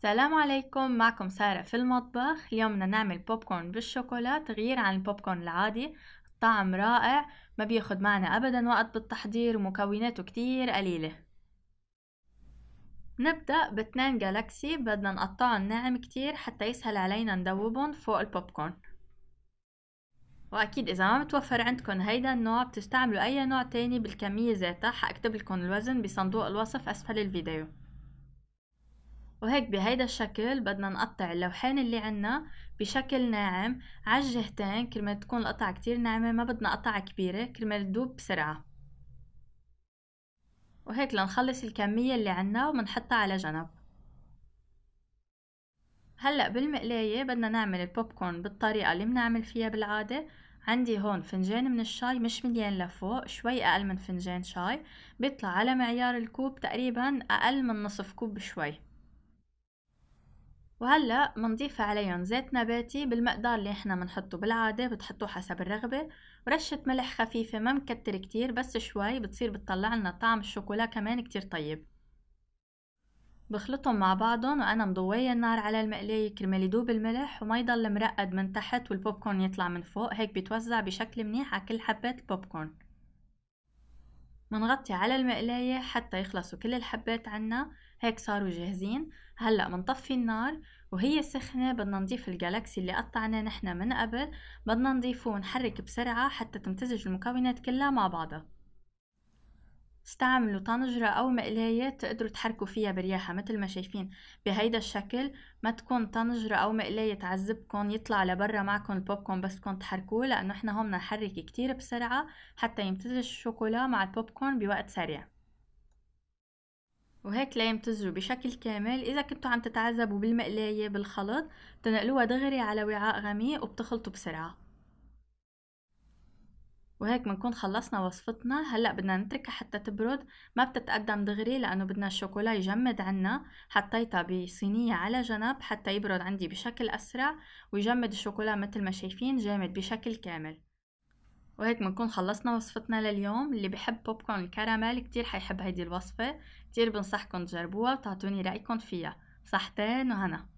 السلام عليكم، معكم سارة في المطبخ. اليوم بدنا نعمل بوب كورن بالشوكولا، تغيير عن البوب كورن العادي. الطعم رائع، ما بياخد معنا أبدا وقت بالتحضير، ومكوناته كتير قليلة. نبدأ باتنين جالاكسي، بدنا نقطعهم ناعم كتير حتى يسهل علينا ندوبهم فوق البوب كورن. وأكيد إذا ما متوفر عندكم هيدا النوع بتستعملوا أي نوع تاني بالكمية ذاتها. حأكتب لكم الوزن بصندوق الوصف أسفل الفيديو. وهيك بهيدا الشكل بدنا نقطع اللوحين اللي عنا بشكل ناعم عالجهتين، كرمال تكون القطعة كتير ناعمة، ما بدنا قطعة كبيرة كرمال تدوب بسرعة. وهيك لنخلص الكمية اللي عنا ومنحطها على جنب. هلأ بالمقلاية بدنا نعمل البوب كورن بالطريقة اللي بنعمل فيها بالعادة. عندي هون فنجان من الشاي، مش مليان لفوق، شوي أقل من فنجان شاي، بيطلع على معيار الكوب تقريبا أقل من نصف كوب بشوي. وهلأ منضيف عليهم زيت نباتي بالمقدار اللي احنا منحطه بالعادة، بتحطوه حسب الرغبة، ورشة ملح خفيفة، ما مكتر كتير بس شوي، بتصير بتطلع لنا طعم الشوكولا كمان كتير طيب. بخلطهم مع بعضهم وأنا مضوية النار على المقلاية كرمال يدوب الملح وما يضل مرقد من تحت والبوب كورن يطلع من فوق. هيك بيتوزع بشكل منيح على كل حبات البوب كورن. منغطي على المقلاية حتى يخلصوا كل الحبات عنا. هيك صاروا جاهزين. هلأ منطفي النار وهي سخنة بدنا نضيف الجالاكسي اللي قطعناه نحنا من قبل. بدنا نضيفه ونحرك بسرعة حتى تمتزج المكونات كلها مع بعضها. استعملوا طنجرة أو مقلاية تقدروا تحركوا فيها برياحة مثل ما شايفين بهيدا الشكل. ما تكون طنجرة أو مقلاية تعذبكن يطلع لبرا معكن البوب كورن بس تكون تحركوه، لأنه احنا هون بدنا نحرك كتير بسرعة حتى يمتزج الشوكولا مع البوب كورن بوقت سريع. وهيك لا يمتزجوا بشكل كامل. إذا كنتوا عم تتعذبوا بالمقلاية بالخلط بتنقلوها دغري على وعاء غميق وبتخلطوا بسرعة. وهيك بنكون خلصنا وصفتنا. هلأ بدنا نتركها حتى تبرد، ما بتتقدم دغري لأنه بدنا الشوكولا يجمد عنا. حطيتها بصينية على جنب حتى يبرد عندي بشكل أسرع ويجمد الشوكولا مثل ما شايفين جامد بشكل كامل. وهيك بنكون خلصنا وصفتنا لليوم. اللي بيحب بوب كورن الكراميل كتير حيحب هيدي الوصفة، كتير بنصحكم تجربوها وتعطوني رأيكم فيها. صحتين وهنا.